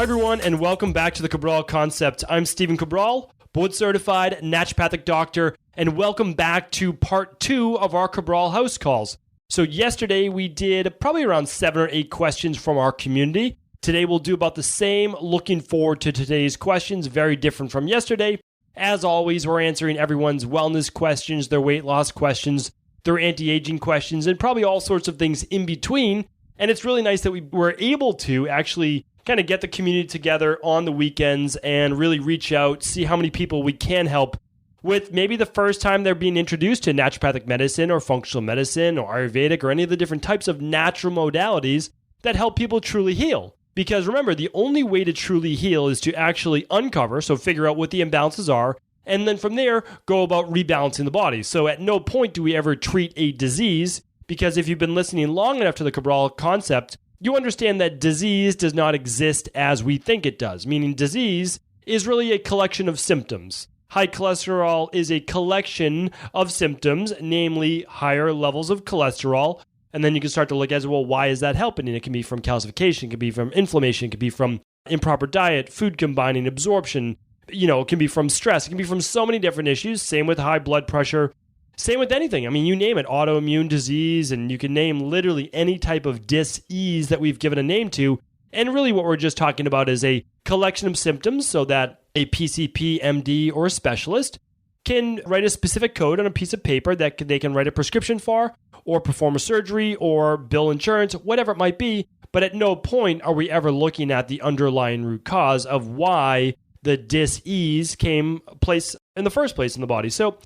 Hi everyone, and welcome back to the Cabral Concept. I'm Stephen Cabral, board-certified naturopathic doctor, and welcome back to part 2 of our Cabral HouseCalls. So yesterday we did probably around 7 or 8 questions from our community. Today we'll do about the same, looking forward to today's questions, very different from yesterday. As always, we're answering everyone's wellness questions, their weight loss questions, their anti-aging questions, and probably all sorts of things in between. And it's really nice that we were able to actually kind of get the community together on the weekends and really reach out, see how many people we can help with maybe the first time they're being introduced to naturopathic medicine or functional medicine or Ayurvedic or any of the different types of natural modalities that help people truly heal. Because remember, the only way to truly heal is to actually uncover, so figure out what the imbalances are, and then from there, go about rebalancing the body. So at no point do we ever treat a disease, because if you've been listening long enough to the Cabral Concept, you understand that disease does not exist as we think it does, meaning disease is really a collection of symptoms. High cholesterol is a collection of symptoms, namely higher levels of cholesterol. And then you can start to look at, well, why is that happening? It can be from calcification, it can be from inflammation, it can be from improper diet, food combining, absorption, it can be from stress, it can be from so many different issues. Same with high blood pressure. Same with anything. I mean, you name it, autoimmune disease, and you can name literally any type of dis-ease that we've given a name to. And really what we're just talking about is a collection of symptoms so that a PCP, MD, or a specialist can write a specific code on a piece of paper that they can write a prescription for, or perform a surgery, or bill insurance, whatever it might be. But at no point are we ever looking at the underlying root cause of why the dis-ease came place in the first place in the body. So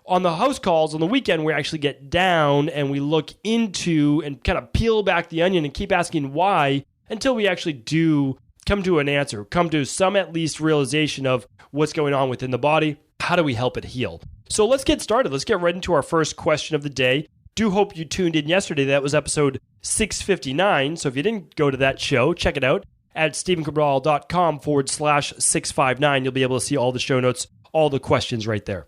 on the house calls on the weekend, we actually get down and we look into and kind of peel back the onion and keep asking why until we actually do come to an answer, come to some at least realization of what's going on within the body. How do we help it heal? So let's get started. Let's get right into our first question of the day. Do hope you tuned in yesterday. That was episode 659. So if you didn't go to that show, check it out at stephencabral.com/659. You'll be able to see all the show notes, all the questions right there.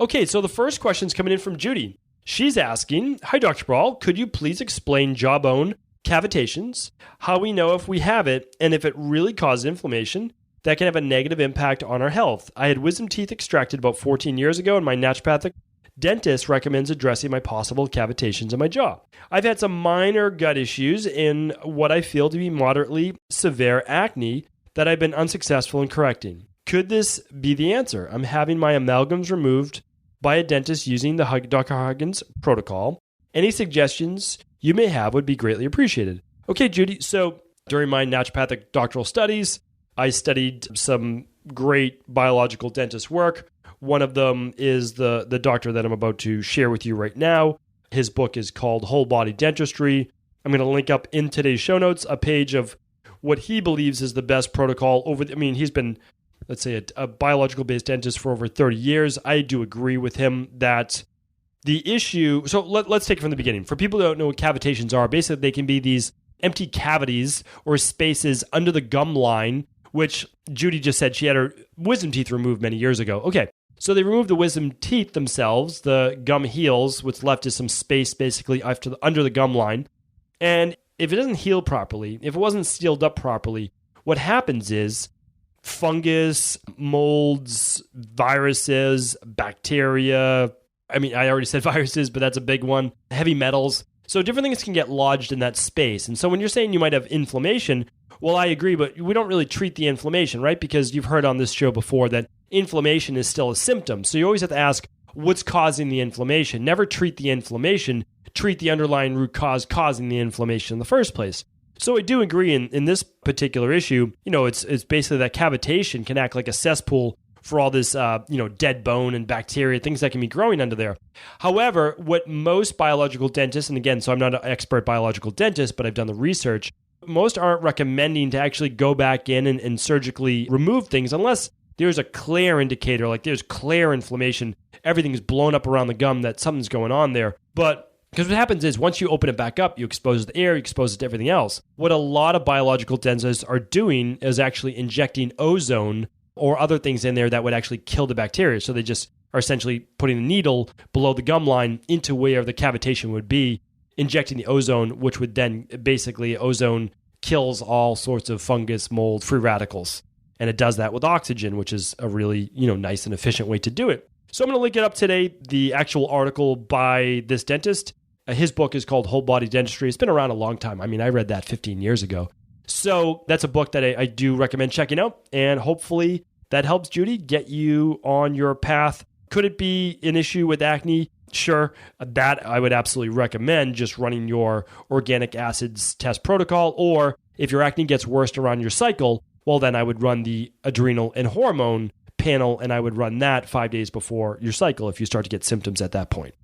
Okay, so the first question is coming in from Judy. She's asking, hi, Dr. Cabral, could you please explain jawbone cavitations, how we know if we have it, and if it really causes inflammation that can have a negative impact on our health? I had wisdom teeth extracted about 14 years ago, and my naturopathic dentist recommends addressing my possible cavitations in my jaw. I've had some minor gut issues in what I feel to be moderately severe acne that I've been unsuccessful in correcting. Could this be the answer? I'm having my amalgams removed by a dentist using the Dr. Huggins protocol. Any suggestions you may have would be greatly appreciated. Okay, Judy, so during my naturopathic doctoral studies, I studied some great biological dentist work. One of them is the doctor that I'm about to share with you right now. His book is called Whole Body Dentistry. I'm going to link up in today's show notes a page of what he believes is the best protocol he's been, let's say, a biological-based dentist for over 30 years. I do agree with him that the issue... So let's take it from the beginning. For people who don't know what cavitations are, basically they can be these empty cavities or spaces under the gum line, which Judy just said she had her wisdom teeth removed many years ago. Okay, so they remove the wisdom teeth themselves, the gum heals. What's left is some space basically under the gum line. And if it doesn't heal properly, if it wasn't sealed up properly, what happens is fungus, molds, viruses, bacteria. I mean, I already said viruses, but that's a big one. Heavy metals. So different things can get lodged in that space. And so when you're saying you might have inflammation, well, I agree, but we don't really treat the inflammation, right? Because you've heard on this show before that inflammation is still a symptom. So you always have to ask, what's causing the inflammation? Never treat the inflammation. Treat the underlying root cause causing the inflammation in the first place. So I do agree in this particular issue, it's basically that cavitation can act like a cesspool for all this, dead bone and bacteria, things that can be growing under there. However, what most biological dentists, and again, so I'm not an expert biological dentist, but I've done the research, most aren't recommending to actually go back in and surgically remove things unless there's a clear indicator, like there's clear inflammation, everything's blown up around the gum that something's going on there. But because what happens is once you open it back up, you expose the air, you expose it to everything else. What a lot of biological dentists are doing is actually injecting ozone or other things in there that would actually kill the bacteria. So they just are essentially putting a needle below the gum line into where the cavitation would be, injecting the ozone, which would then basically ozone kills all sorts of fungus, mold, free radicals. And it does that with oxygen, which is a really, nice and efficient way to do it. So I'm going to link it up today, the actual article by this dentist. His book is called Whole Body Dentistry. It's been around a long time. I mean, I read that 15 years ago. So that's a book that I do recommend checking out. And hopefully that helps Judy get you on your path. Could it be an issue with acne? Sure. That I would absolutely recommend just running your organic acids test protocol. Or if your acne gets worse around your cycle, well, then I would run the adrenal and hormone panel, and I would run that 5 days before your cycle if you start to get symptoms at that point.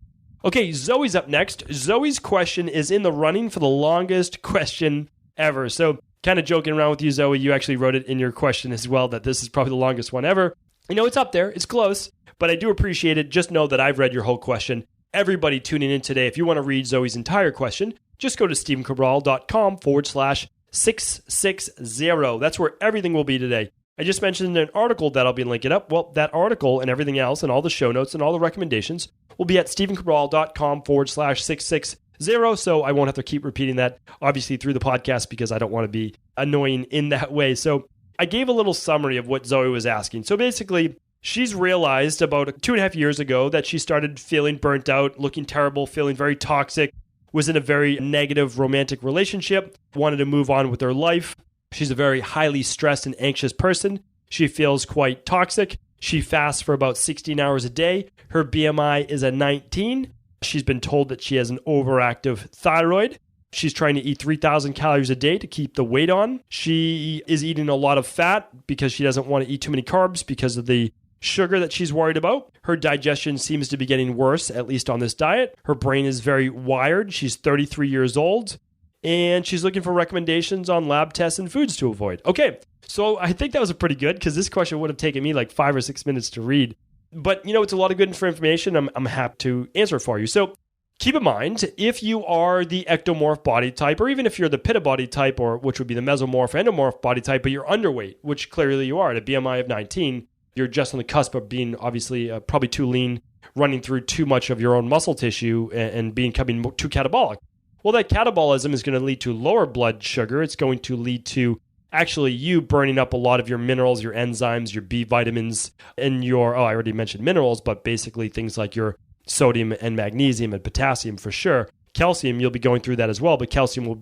Okay, Zoe's up next. Zoe's question is in the running for the longest question ever. So kind of joking around with you, Zoe, you actually wrote it in your question as well, that this is probably the longest one ever. It's up there. It's close, but I do appreciate it. Just know that I've read your whole question. Everybody tuning in today, if you want to read Zoe's entire question, just go to stephencabral.com/660. That's where everything will be today. I just mentioned an article that I'll be linking up. Well, that article and everything else and all the show notes and all the recommendations will be at stephencabral.com/660. So I won't have to keep repeating that, obviously, through the podcast because I don't want to be annoying in that way. So I gave a little summary of what Zoe was asking. So basically, she's realized about 2.5 years ago that she started feeling burnt out, looking terrible, feeling very toxic, was in a very negative romantic relationship, wanted to move on with her life. She's a very highly stressed and anxious person. She feels quite toxic. She fasts for about 16 hours a day. Her BMI is a 19. She's been told that she has an overactive thyroid. She's trying to eat 3,000 calories a day to keep the weight on. She is eating a lot of fat because she doesn't want to eat too many carbs because of the sugar that she's worried about. Her digestion seems to be getting worse, at least on this diet. Her brain is very wired. She's 33 years old. And she's looking for recommendations on lab tests and foods to avoid. Okay, so I think that was pretty good because this question would have taken me like 5 or 6 minutes to read. But, it's a lot of good information. I'm happy to answer for you. So keep in mind, if you are the ectomorph body type, or even if you're the pitta body type, or which would be the mesomorph, endomorph body type, but you're underweight, which clearly you are at a BMI of 19, you're just on the cusp of being obviously probably too lean, running through too much of your own muscle tissue and becoming too catabolic. Well, that catabolism is going to lead to lower blood sugar. It's going to lead to actually you burning up a lot of your minerals, your enzymes, your B vitamins, and I already mentioned minerals, but basically things like your sodium and magnesium and potassium for sure. Calcium, you'll be going through that as well, but calcium will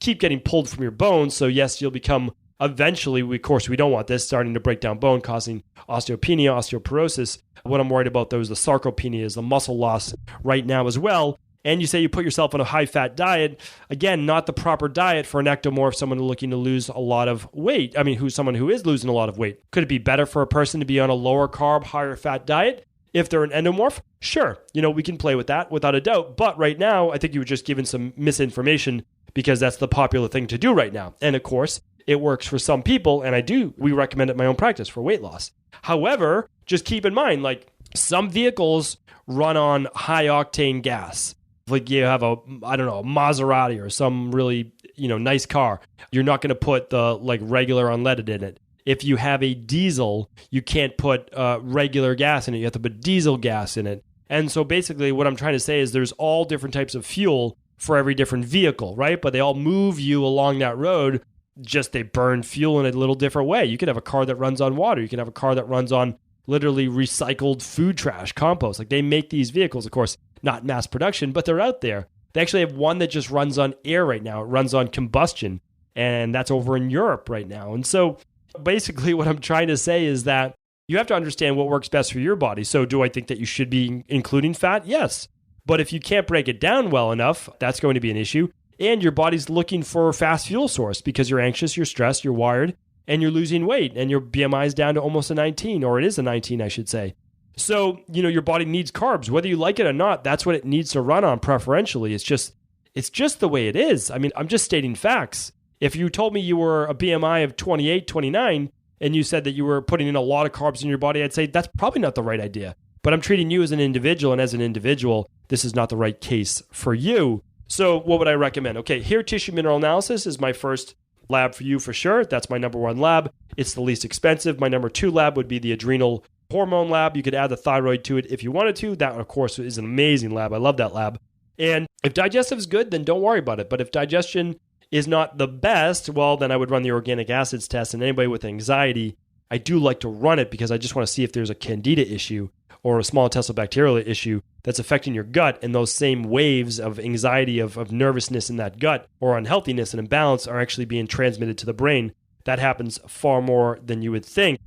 keep getting pulled from your bones. So yes, you'll become eventually, of course, we don't want this, starting to break down bone, causing osteopenia, osteoporosis. What I'm worried about, though, is the sarcopenia, is the muscle loss right now as well. And you say you put yourself on a high-fat diet. Again, not the proper diet for an ectomorph, someone looking to lose a lot of weight. I mean, someone who is losing a lot of weight. Could it be better for a person to be on a lower-carb, higher-fat diet? If they're an endomorph, sure. We can play with that without a doubt. But right now, I think you were just given some misinformation because that's the popular thing to do right now. And of course, it works for some people, and we recommend it in my own practice for weight loss. However, just keep in mind, like some vehicles run on high-octane gas. Like you have a Maserati or some really, nice car. You're not going to put the regular unleaded in it. If you have a diesel, you can't put regular gas in it. You have to put diesel gas in it. And so basically what I'm trying to say is there's all different types of fuel for every different vehicle, right? But they all move you along that road. Just they burn fuel in a little different way. You could have a car that runs on water. You can have a car that runs on literally recycled food trash, compost. Like they make these vehicles, of course, not mass production, but they're out there. They actually have one that just runs on air right now. It runs on combustion, and that's over in Europe right now. And so basically what I'm trying to say is that you have to understand what works best for your body. So do I think that you should be including fat? Yes. But if you can't break it down well enough, that's going to be an issue. And your body's looking for a fast fuel source because you're anxious, you're stressed, you're wired, and you're losing weight, and your BMI is down to almost a 19, or it is a 19, I should say. So, your body needs carbs, whether you like it or not. That's what it needs to run on preferentially. It's just the way it is. I mean, I'm just stating facts. If you told me you were a BMI of 28, 29, and you said that you were putting in a lot of carbs in your body, I'd say that's probably not the right idea. But I'm treating you as an individual, and as an individual, this is not the right case for you. So what would I recommend? Okay, hair tissue mineral analysis is my first lab for you for sure. That's my number one lab. It's the least expensive. My number two lab would be the adrenal hormone lab. You could add the thyroid to it if you wanted to. That, of course, is an amazing lab. I love that lab. And if digestive is good, then don't worry about it. But if digestion is not the best, well, then I would run the organic acids test. And anybody with anxiety, I do like to run it because I just want to see if there's a candida issue or a small intestinal bacterial issue that's affecting your gut. And those same waves of anxiety, of nervousness in that gut or unhealthiness and imbalance are actually being transmitted to the brain. That happens far more than you would think.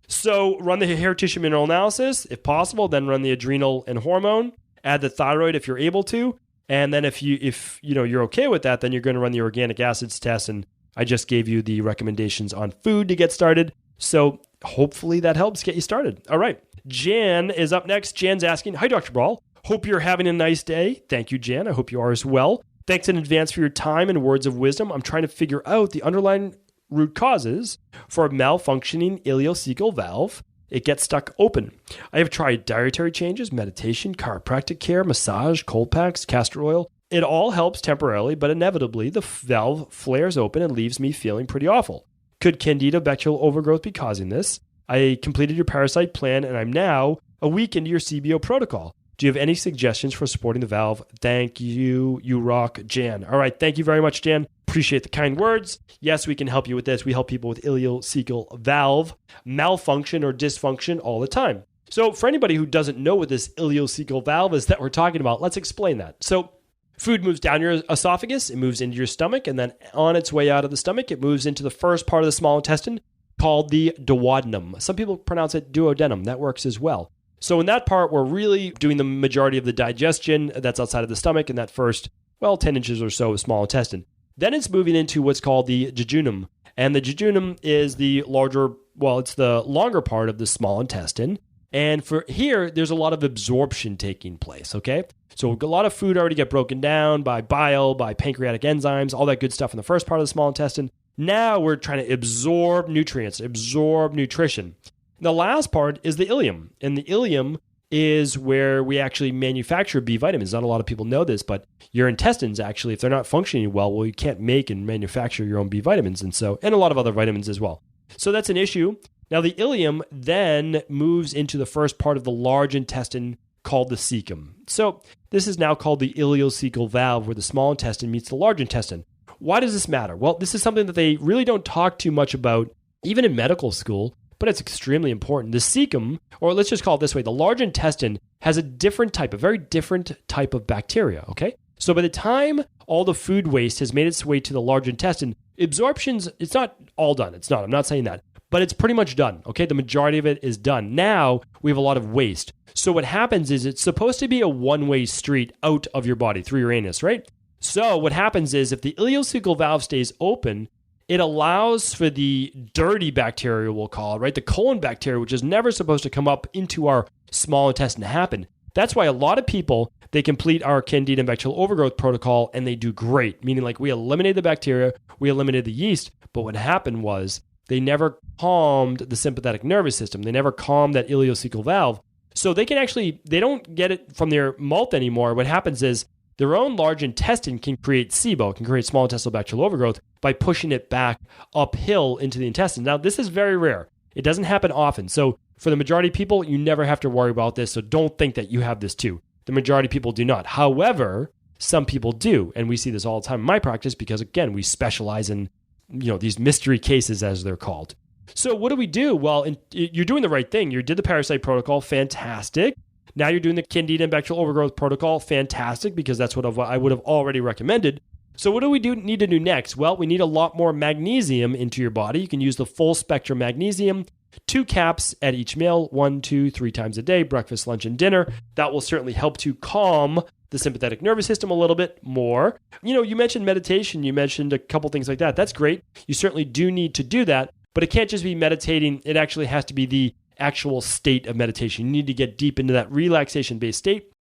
So run the hair tissue mineral analysis if possible, then run the adrenal and hormone, add the thyroid if you're able to. And then if you're okay with that, then you're going to run the organic acids test. And I just gave you the recommendations on food to get started. So hopefully that helps get you started. All right. Jan is up next. Jan's asking, hi, Dr. Brawl. Hope you're having a nice day. Thank you, Jan. I hope you are as well. Thanks in advance for your time and words of wisdom. I'm trying to figure out the underlying root causes for a malfunctioning ileocecal valve. It gets stuck open. I have tried dietary changes, meditation, chiropractic care, massage, cold packs, castor oil. It all helps temporarily, but inevitably the valve flares open and leaves me feeling pretty awful. Could candida bacterial overgrowth be causing this? I completed your parasite plan and I'm now a week into your CBO protocol. Do you have any suggestions for supporting the valve? Thank you. You rock, Jan. All right. Thank you very much, Jan. Appreciate the kind words. Yes, we can help you with this. We help people with ileocecal valve malfunction or dysfunction all the time. So for anybody who doesn't know what this ileocecal valve is that we're talking about, let's explain that. So food moves down your esophagus, it moves into your stomach, and then on its way out of the stomach, it moves into the first part of the small intestine called the duodenum. Some people pronounce it duodenum. That works as well. So in that part, we're really doing the majority of the digestion that's outside of the stomach in that first, 10 inches or so of small intestine. Then it's moving into what's called the jejunum. And the jejunum is the it's the longer part of the small intestine. And for here, there's a lot of absorption taking place, okay? So a lot of food already get broken down by bile, by pancreatic enzymes, all that good stuff in the first part of the small intestine. Now we're trying to absorb nutrients, absorb nutrition. The last part is the ileum. And the ileum is where we actually manufacture B vitamins. Not a lot of people know this, but your intestines actually, if they're not functioning well, you can't make and manufacture your own B vitamins and a lot of other vitamins as well. So that's an issue. Now the ileum then moves into the first part of the large intestine called the cecum. So this is now called the ileocecal valve, where the small intestine meets the large intestine. Why does this matter? Well, this is something that they really don't talk too much about, even in medical school, but it's extremely important. The cecum, or let's just call it this way, the large intestine has a very different type of bacteria, okay? So by the time all the food waste has made its way to the large intestine, absorption's, it's not all done. It's not, I'm not saying that, but it's pretty much done, okay? The majority of it is done. Now we have a lot of waste. So what happens is it's supposed to be a one-way street out of your body through your anus, right? So what happens is if the ileocecal valve stays open, it allows for the dirty bacteria, we'll call it, right? The colon bacteria, which is never supposed to come up into our small intestine to happen. That's why a lot of people, they complete our candida and bacterial overgrowth protocol and they do great, meaning like we eliminated the bacteria, we eliminated the yeast, but what happened was they never calmed the sympathetic nervous system. They never calmed that ileocecal valve. So they don't get it from their mouth anymore. What happens is their own large intestine can create SIBO, can create small intestinal bacterial overgrowth by pushing it back uphill into the intestine. Now, this is very rare. It doesn't happen often. So for the majority of people, you never have to worry about this. So don't think that you have this too. The majority of people do not. However, some people do. And we see this all the time in my practice because, again, we specialize in these mystery cases, as they're called. So what do we do? Well, you're doing the right thing. You did the parasite protocol. Fantastic. Now you're doing the candida and bacterial overgrowth protocol. Fantastic, because that's what I would have already recommended. So what do we need to do next? Well, we need a lot more magnesium into your body. You can use the full spectrum magnesium, 2 caps at each meal, 1, 2, 3 times a day, breakfast, lunch, and dinner. That will certainly help to calm the sympathetic nervous system a little bit more. You mentioned meditation. You mentioned a couple things like that. That's great. You certainly do need to do that, but it can't just be meditating. It actually has to be the actual state of meditation. You need to get deep into that relaxation-based state.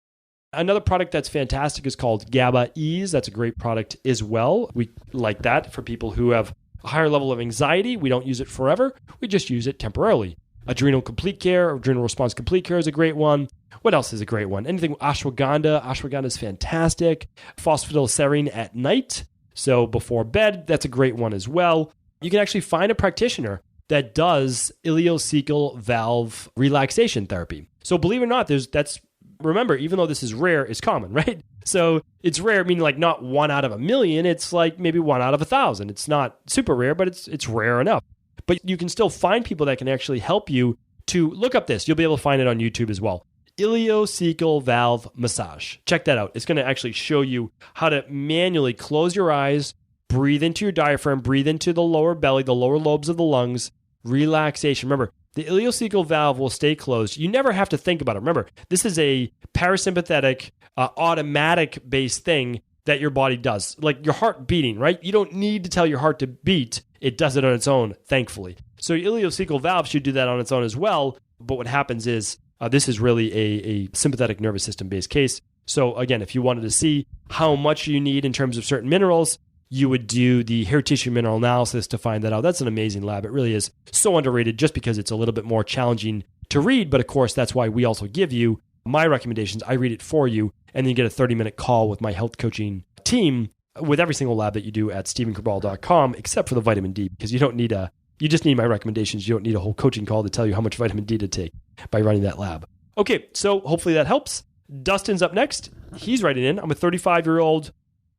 Another product that's fantastic is called GABA Ease. That's a great product as well. We like that for people who have a higher level of anxiety. We don't use it forever. We just use it temporarily. Adrenal Complete Care, Adrenal Response Complete Care is a great one. What else is a great one? Anything with ashwagandha. Ashwagandha is fantastic. Phosphatidylserine at night. So before bed, that's a great one as well. You can actually find a practitioner that does ileocecal valve relaxation therapy. So believe it or not, that's remember, even though this is rare, it's common, right? So it's rare, meaning like not 1 out of a million. It's like maybe 1 out of 1,000. It's not super rare, but it's rare enough. But you can still find people that can actually help you to look up this. You'll be able to find it on YouTube as well. Ileocecal valve massage. Check that out. It's going to actually show you how to manually close your eyes, breathe into your diaphragm, breathe into the lower belly, the lower lobes of the lungs, relaxation. Remember, the ileocecal valve will stay closed. You never have to think about it. Remember, this is a parasympathetic, automatic-based thing that your body does. Like your heart beating, right? You don't need to tell your heart to beat. It does it on its own, thankfully. So your ileocecal valve should do that on its own as well. But what happens is, this is really a sympathetic nervous system-based case. So again, if you wanted to see how much you need in terms of certain minerals, you would do the hair tissue mineral analysis to find that out. That's an amazing lab. It really is so underrated just because it's a little bit more challenging to read. But of course, that's why we also give you my recommendations. I read it for you, and then you get a 30-minute call with my health coaching team with every single lab that you do at StephenCabral.com, except for the vitamin D, because you don't need you just need my recommendations. You don't need a whole coaching call to tell you how much vitamin D to take by running that lab. Okay, so hopefully that helps. Dustin's up next. He's writing in. I'm a 35-year-old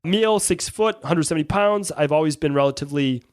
male, 6 foot, 170 pounds. I've always been relatively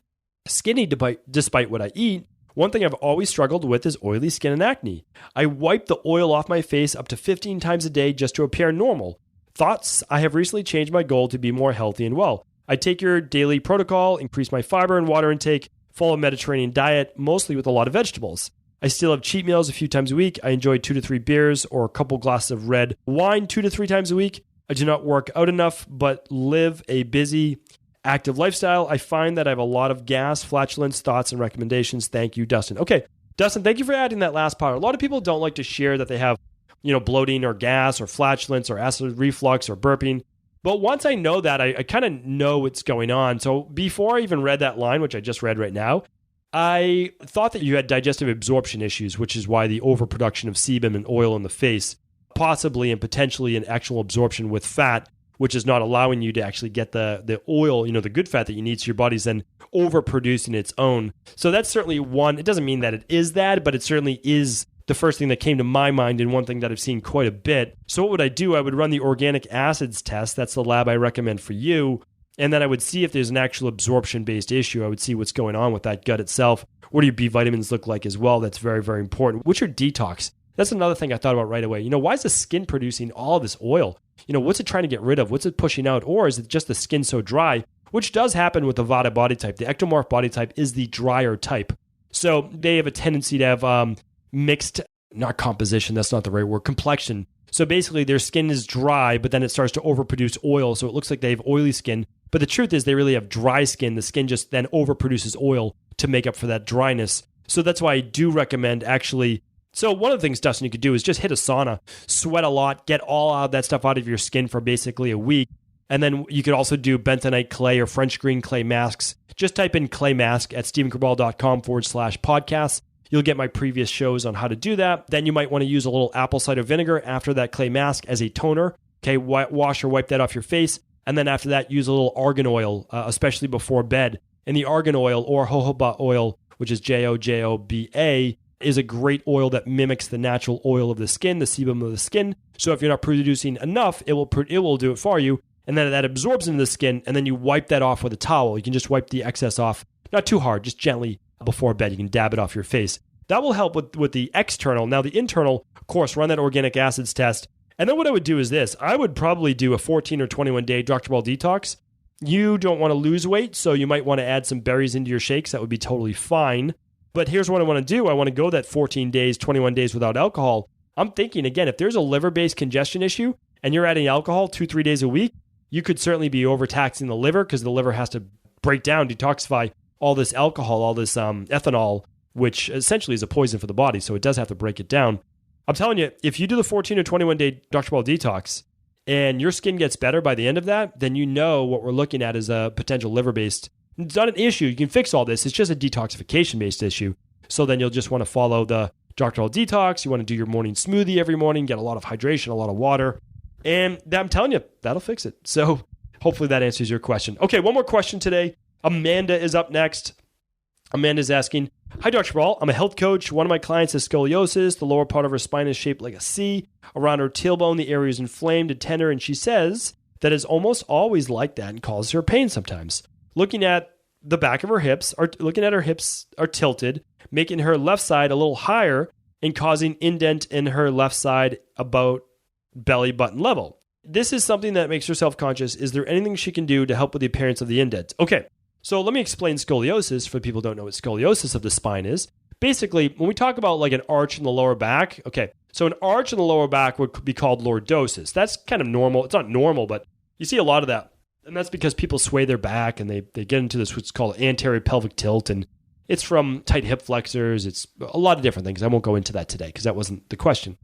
skinny despite what I eat. One thing I've always struggled with is oily skin and acne. I wipe the oil off my face up to 15 times a day just to appear normal. Thoughts? I have recently changed my goal to be more healthy and well. I take your daily protocol, increase my fiber and water intake, follow a Mediterranean diet, mostly with a lot of vegetables. I still have cheat meals a few times a week. I enjoy 2 to 3 beers or a couple glasses of red wine 2 to 3 times a week. I do not work out enough, but live a busy, active lifestyle. I find that I have a lot of gas, flatulence, thoughts, and recommendations. Thank you, Dustin. Okay, Dustin, thank you for adding that last part. A lot of people don't like to share that they have, bloating or gas or flatulence or acid reflux or burping. But once I know that, I kind of know what's going on. So before I even read that line, which I just read right now, I thought that you had digestive absorption issues, which is why the overproduction of sebum and oil in the face, possibly and potentially an actual absorption with fat, which is not allowing you to actually get the oil, the good fat that you need, so your body's then overproducing its own. So that's certainly one. It doesn't mean that it is that, but it certainly is the first thing that came to my mind and one thing that I've seen quite a bit. So what would I do? I would run the organic acids test. That's the lab I recommend for you. And then I would see if there's an actual absorption-based issue. I would see what's going on with that gut itself. What do your B vitamins look like as well? That's very, very important. What's your detox? That's another thing I thought about right away. Why is the skin producing all this oil? What's it trying to get rid of? What's it pushing out? Or is it just the skin so dry? Which does happen with the Vata body type. The ectomorph body type is the drier type. So they have a tendency to have mixed, not composition, that's not the right word, complexion. So basically their skin is dry, but then it starts to overproduce oil. So it looks like they have oily skin. But the truth is they really have dry skin. The skin just then overproduces oil to make up for that dryness. So that's why I do recommend actually. So one of the things, Dustin, you could do is just hit a sauna, sweat a lot, get all of that stuff out of your skin for basically a week. And then you could also do bentonite clay or French green clay masks. Just type in clay mask at stephencabral.com/podcasts. You'll get my previous shows on how to do that. Then you might want to use a little apple cider vinegar after that clay mask as a toner. Okay, wash or wipe that off your face. And then after that, use a little argan oil, especially before bed. And the argan oil or jojoba oil, which is jojoba, is a great oil that mimics the natural oil of the skin, the sebum of the skin. So if you're not producing enough, it will do it for you. And then that absorbs into the skin, and then you wipe that off with a towel. You can just wipe the excess off, not too hard, just gently before bed. You can dab it off your face. That will help with the external. Now the internal, of course, run that organic acids test. And then what I would do is this. I would probably do a 14 or 21 day Dr. Ball detox. You don't want to lose weight, so you might want to add some berries into your shakes. That would be totally fine. But here's what I want to do. I want to go that 14 days, 21 days without alcohol. I'm thinking, again, if there's a liver-based congestion issue and you're adding alcohol 2-3 days a week, you could certainly be overtaxing the liver because the liver has to break down, detoxify all this alcohol, all this ethanol, which essentially is a poison for the body. So it does have to break it down. I'm telling you, if you do the 14 or 21 day Dr. Ball detox and your skin gets better by the end of that, then you know what we're looking at is a potential liver-based. It's not an issue. You can fix all this. It's just a detoxification-based issue. So then you'll just want to follow the Dr. Ball detox. You want to do your morning smoothie every morning, get a lot of hydration, a lot of water. And I'm telling you, that'll fix it. So hopefully that answers your question. Okay, one more question today. Amanda is up next. Amanda's asking, Hi, Dr. Cabral. I'm a health coach. One of my clients has scoliosis. The lower part of her spine is shaped like a C. Around her tailbone, the area is inflamed and tender, and she says that is almost always like that and causes her pain sometimes. Looking at the back of her hips, or looking at her hips are tilted, making her left side a little higher and causing indent in her left side about belly button level. This is something that makes her self-conscious. Is there anything she can do to help with the appearance of the indent? Okay, so let me explain scoliosis for people who don't know what scoliosis of the spine is. Basically, when we talk about like an arch in the lower back, okay, so an arch in the lower back would be called lordosis. That's kind of normal. It's not normal, but you see a lot of that. And that's because people sway their back and they get into this what's called anterior pelvic tilt. And it's from tight hip flexors. It's a lot of different things. I won't go into that today because that wasn't the question.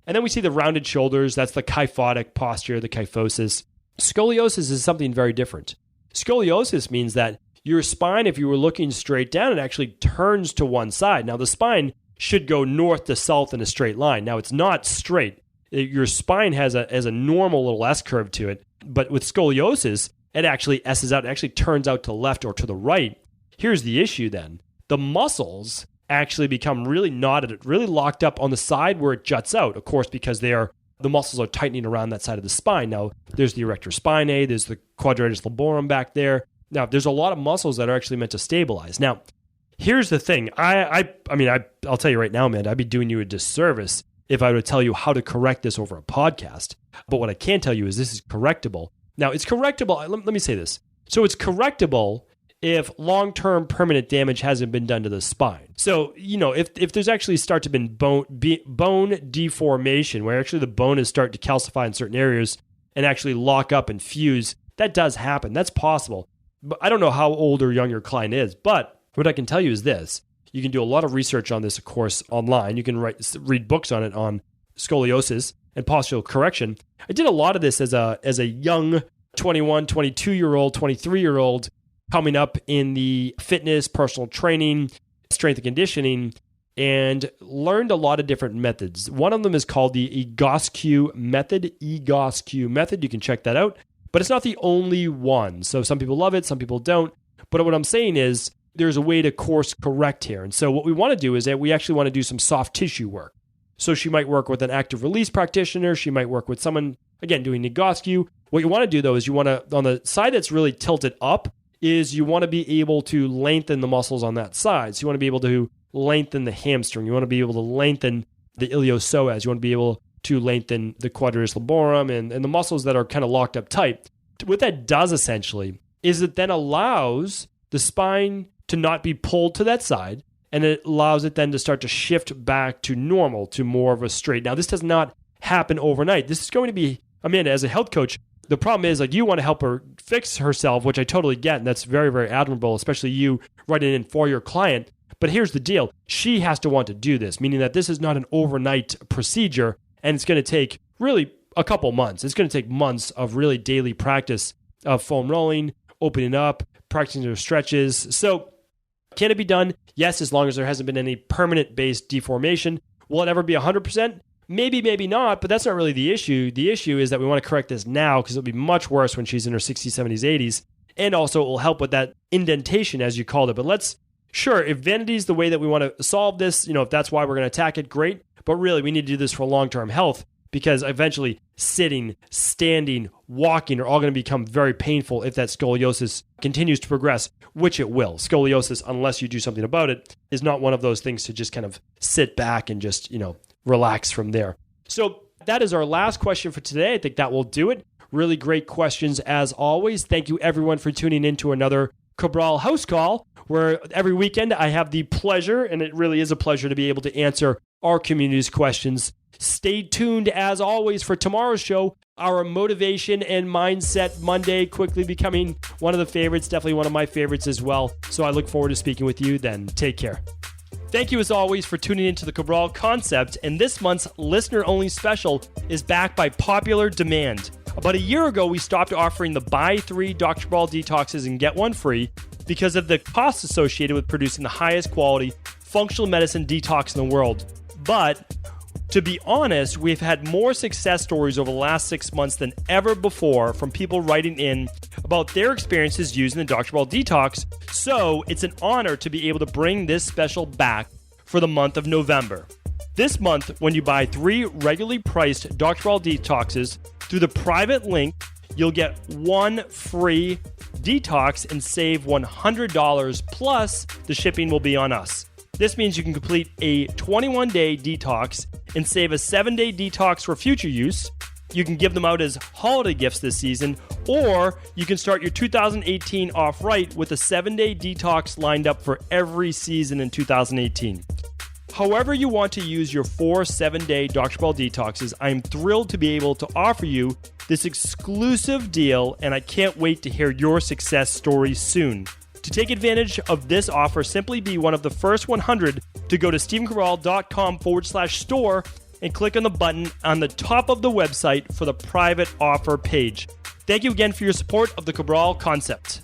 And then we see the rounded shoulders. That's the kyphotic posture, the kyphosis. Scoliosis is something very different. Scoliosis means that your spine, if you were looking straight down, it actually turns to one side. Now, the spine should go north to south in a straight line. Now, it's not straight. Your spine has a normal little S curve to it. But with scoliosis, it actually S's out. It actually turns out to the left or to the right. Here's the issue then. The muscles actually become really knotted, really locked up on the side where it juts out, of course, because the muscles are tightening around that side of the spine. Now, there's the erector spinae, there's the quadratus lumborum back there. Now, there's a lot of muscles that are actually meant to stabilize. Now, here's the thing. I'll tell you right now, man, I'd be doing you a disservice if I were to tell you how to correct this over a podcast. But what I can tell you is this is correctable. Now, it's correctable. Let me say this. So it's correctable if long-term permanent damage hasn't been done to the spine. So, if there's actually start to been bone deformation, where actually the bone is starting to calcify in certain areas and actually lock up and fuse, that does happen. That's possible. But I don't know how old or young your client is, but what I can tell you is this. You can do a lot of research on this, of course, online. You can read books on it, on scoliosis and postural correction. I did a lot of this as a young 21, 22-year-old, 23-year-old coming up in the fitness, personal training, strength and conditioning, and learned a lot of different methods. One of them is called the Ileocecal method, Ileocecal method. You can check that out, but it's not the only one. So some people love it, some people don't. But what I'm saying is there's a way to course correct here. And so what we want to do is that we actually want to do some soft tissue work. So she might work with an active release practitioner. She might work with someone, again, doing Ileocecal. What you want to do, though, is you want to, on the side that's really tilted up, is you want to be able to lengthen the muscles on that side. So you want to be able to lengthen the hamstring. You want to be able to lengthen the iliopsoas. You want to be able to lengthen the quadratus lumborum and the muscles that are kind of locked up tight. What that does essentially is it then allows the spine to not be pulled to that side, and it allows it then to start to shift back to normal, to more of a straight. Now, this does not happen overnight. This is going to be, Amanda, as a health coach, the problem is like you want to help her fix herself, which I totally get, and that's very, very admirable, especially you writing in for your client. But here's the deal. She has to want to do this, meaning that this is not an overnight procedure, and it's going to take really a couple months. It's going to take months of really daily practice of foam rolling, opening up, practicing their stretches. So can it be done? Yes, as long as there hasn't been any permanent-based deformation. Will it ever be 100%? Maybe, maybe not, but that's not really the issue. The issue is that we want to correct this now because it'll be much worse when she's in her 60s, 70s, 80s. And also it will help with that indentation, as you called it. But sure, if vanity is the way that we want to solve this, if that's why we're going to attack it, great. But really, we need to do this for long-term health because eventually sitting, standing, walking are all going to become very painful if that scoliosis continues to progress, which it will. Scoliosis, unless you do something about it, is not one of those things to just kind of sit back and just, relax from there. So that is our last question for today. I think that will do it. Really great questions as always. Thank you everyone for tuning in to another Cabral HouseCall, where every weekend I have the pleasure, and it really is a pleasure to be able to answer our community's questions. Stay tuned as always for tomorrow's show, our Motivation and Mindset Monday, quickly becoming one of the favorites, definitely one of my favorites as well. So I look forward to speaking with you then. Take care. Thank you as always for tuning into the Cabral Concept, and this month's listener-only special is back by popular demand. About a year ago, we stopped offering the buy 3 Dr. Cabral detoxes and get one free because of the costs associated with producing the highest quality functional medicine detox in the world. But To be honest, we've had more success stories over the last 6 months than ever before from people writing in about their experiences using the Dr. Cabral Detox, so it's an honor to be able to bring this special back for the month of November. This month, when you buy 3 regularly priced Dr. Cabral Detoxes through the private link, you'll get 1 free detox and save $100, plus the shipping will be on us. This means you can complete a 21-day detox and save a 7-day detox for future use. You can give them out as holiday gifts this season, or you can start your 2018 off right with a 7-day detox lined up for every season in 2018. However you want to use your 4 7-day Dr. Cabral detoxes, I am thrilled to be able to offer you this exclusive deal, and I can't wait to hear your success stories soon. To take advantage of this offer, simply be one of the first 100 to go to stephencabral.com/store and click on the button on the top of the website for the private offer page. Thank you again for your support of the Cabral concept.